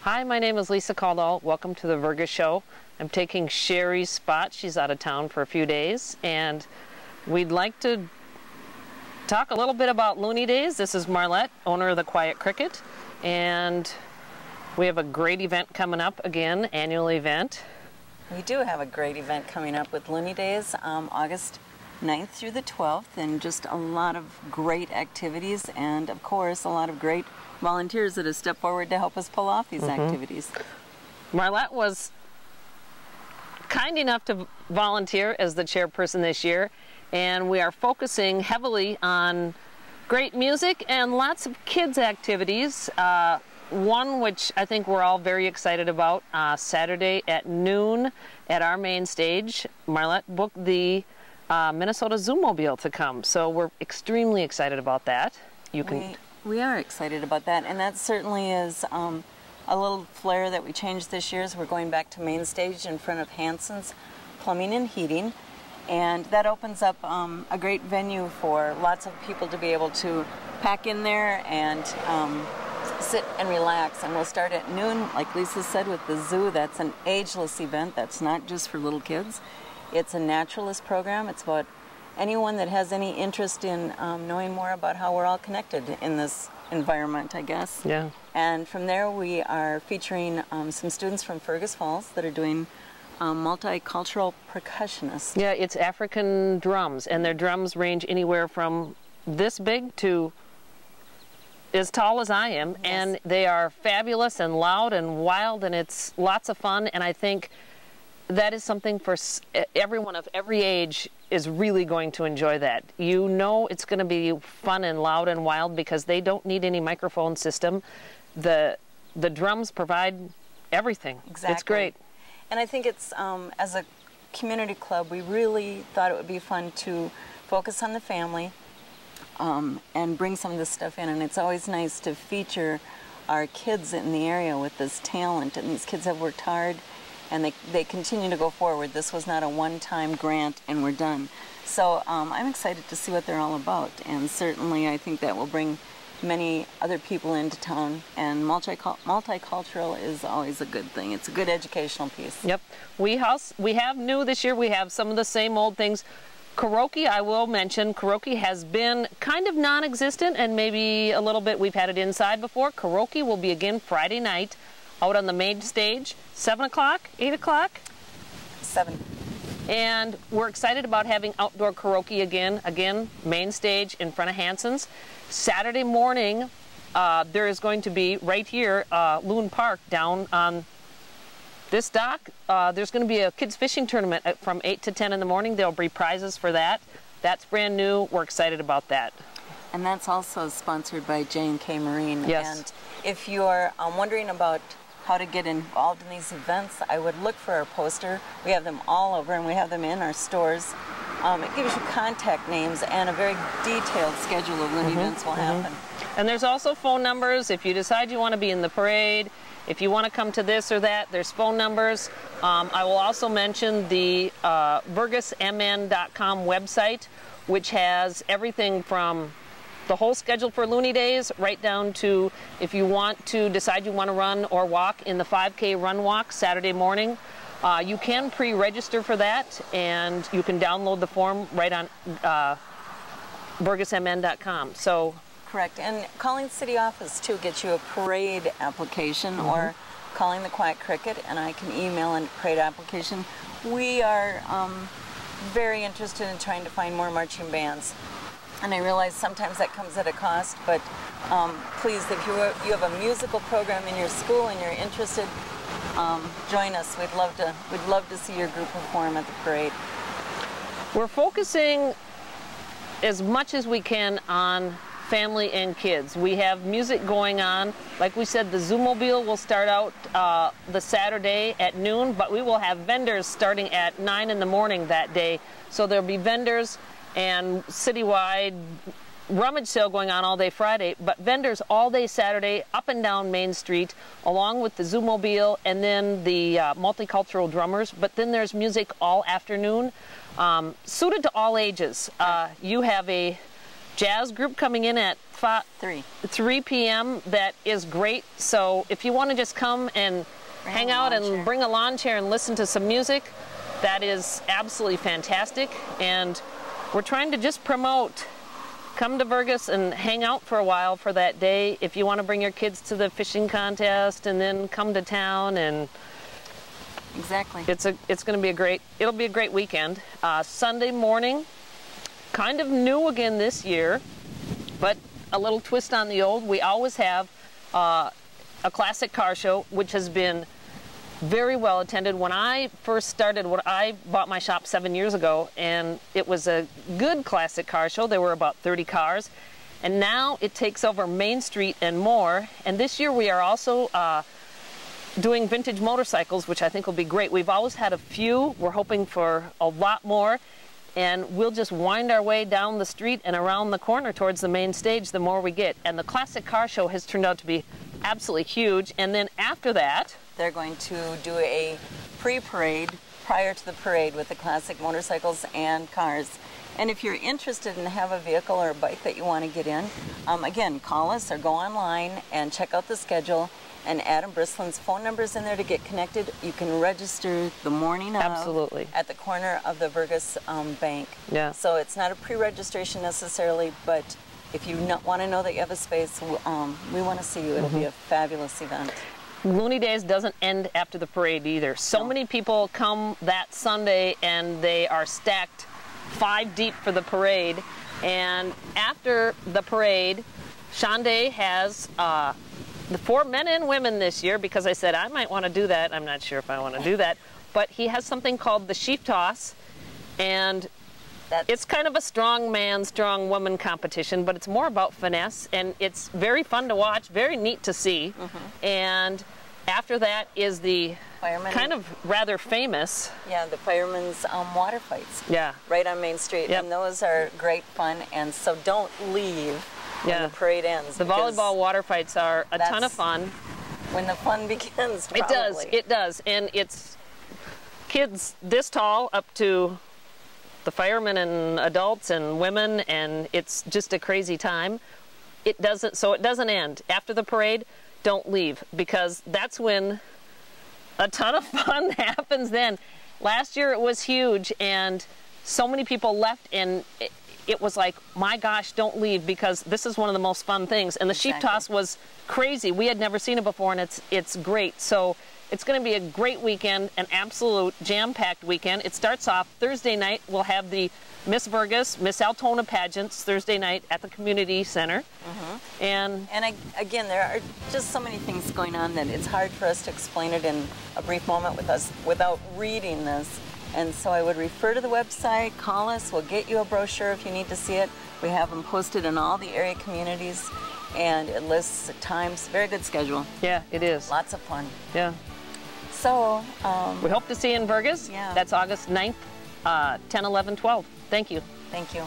Hi, my name is Lisa Caldwell. Welcome to the Vergas show. I'm taking Sherry's spot. She's out of town for a few days, and we'd like to talk a little bit about Looney Days. This is Marlette, owner of the Quiet Cricket, and we have a great event coming up again, annual event. We do have a great event coming up with Looney Days, August 9th through the 12th, and just a lot of great activities and, of course, a lot of great volunteers that have stepped forward to help us pull off these activities. Marlette was kind enough to volunteer as the chairperson this year, and we are focusing heavily on great music and lots of kids activities. One which I think we're all very excited about, Saturday at noon at our main stage. Marlette booked the Minnesota Zoomobile to come, so we're extremely excited about that. We are excited about that, and that certainly is a little flair that we changed this year. Is we're going back to main stage in front of Hanson's Plumbing and Heating, and that opens up a great venue for lots of people to be able to pack in there and sit and relax. And we'll start at noon, like Lisa said, with the zoo. That's an ageless event. That's not just for little kids. It's a naturalist program. It's about anyone that has any interest in knowing more about how we're all connected in this environment, I guess. Yeah. And from there we are featuring some students from Vergas Falls that are doing multicultural percussionists. Yeah, it's African drums, and their drums range anywhere from this big to as tall as I am. Yes. And they are fabulous and loud and wild, and it's lots of fun, and I think that is something for everyone of every age is really going to enjoy that. You know it's going to be fun and loud and wild because they don't need any microphone system. The drums provide everything. Exactly. It's great. And I think it's, as a community club, we really thought it would be fun to focus on the family and bring some of this stuff in. And it's always nice to feature our kids in the area with this talent. And these kids have worked hard, and they continue to go forward. This was not a one-time grant and we're done. So I'm excited to see what they're all about, and certainly I think that will bring many other people into town, and multicultural is always a good thing. It's a good educational piece. Yep. We have new this year. We have some of the same old things. Karaoke, I will mention, karaoke has been kind of non-existent, and maybe a little bit we've had it inside before. Karaoke will be again Friday night out on the main stage, 7 o'clock, 8 o'clock? 7. And we're excited about having outdoor karaoke again, main stage in front of Hanson's. Saturday morning, there is going to be, right here, Loon Park, down on this dock, there's going to be a kids fishing tournament from 8 to 10 in the morning. There'll be prizes for that. That's brand new. We're excited about that. And that's also sponsored by J&K Marine. Yes. And if you're wondering about how to get involved in these events, I would look for our poster. We have them all over, and we have them in our stores. It gives you contact names and a very detailed schedule of when events will happen. And there's also phone numbers if you decide you want to be in the parade, if you want to come to this or that, there's phone numbers. I will also mention the vergasmn.com website, which has everything from the whole schedule for Looney Days right down to if you want to decide you want to run or walk in the 5K run walk Saturday morning. You can pre-register for that, and you can download the form right on vergasmn.com. So correct. And calling city office too gets you a parade application, or calling the Quiet Cricket, and I can email a parade application. We are very interested in trying to find more marching bands. And I realize sometimes that comes at a cost, but please, if you have a musical program in your school and you're interested, join us. We'd love to see your group perform at the parade. We're focusing as much as we can on family and kids. We have music going on. Like we said, the Zoomobile will start out the Saturday at noon, but we will have vendors starting at 9 in the morning that day. So there'll be vendors and citywide rummage sale going on all day Friday, but vendors all day Saturday up and down Main Street, along with the Zoomobile and then the multicultural drummers. But then there's music all afternoon, suited to all ages. You have a jazz group coming in at 3 p.m. that is great. So if you want to just come and hang out and bring a lawn chair and listen to some music, that is absolutely fantastic. And we're trying to just promote, come to Vergas and hang out for a while for that day. If you want to bring your kids to the fishing contest and then come to town, and exactly, it's going to be it'll be a great weekend. Sunday morning, kind of new again this year, but a little twist on the old. We always have a classic car show, which has been very well attended. When I first started, I bought my shop 7 years ago, and it was a good classic car show. There were about 30 cars, and now it takes over Main Street and more. And this year we are also doing vintage motorcycles, which I think will be great. We've always had a few. We're hoping for a lot more, and we'll just wind our way down the street and around the corner towards the main stage the more we get. And the classic car show has turned out to be absolutely huge. And then after that, they're going to do a pre-parade prior to the parade with the classic motorcycles and cars. And if you're interested and have a vehicle or a bike that you want to get in, again, call us or go online and check out the schedule. And Adam Brislin's phone number is in there to get connected. You can register the morning of. Absolutely. At the corner of the Vergas bank. Yeah. So it's not a pre-registration necessarily, but if you want to know that you have a space, we want to see you. It'll be a fabulous event. Looney Days doesn't end after the parade either. So many people come that Sunday and they are stacked 5 deep for the parade. And after the parade, Shonday has the 4 men and women this year, because I said I might want to do that. I'm not sure if I want to do that. But he has something called the sheaf toss, and it's kind of a strong man, strong woman competition, but it's more about finesse, and it's very fun to watch, very neat to see. And after that is the kind of rather famous. Yeah, the firemen's water fights. Yeah. Right on Main Street. Yep. And those are great fun, and so don't leave when the parade ends. The volleyball water fights are a ton of fun. When the fun begins, probably. It does. And it's kids this tall up to the firemen and adults and women, and it's just a crazy time. It doesn't end. After the parade, don't leave, because that's when a ton of fun happens then. Last year it was huge, and so many people left, and it was like, my gosh, don't leave, because this is one of the most fun things. And the sheep toss was crazy. We had never seen it before, and it's great. So it's going to be a great weekend, an absolute jam-packed weekend. It starts off Thursday night. We'll have the Miss Vergas, Miss Altona pageants Thursday night at the community center. And again, there are just so many things going on that it's hard for us to explain it in a brief moment without reading this. And so I would refer to the website, call us, we'll get you a brochure if you need to see it. We have them posted in all the area communities, and it lists times. Very good schedule. Yeah, it is. Lots of fun. Yeah. So we hope to see you in Vergas. Yeah. That's August 9th, 10, 11, 12. Thank you. Thank you.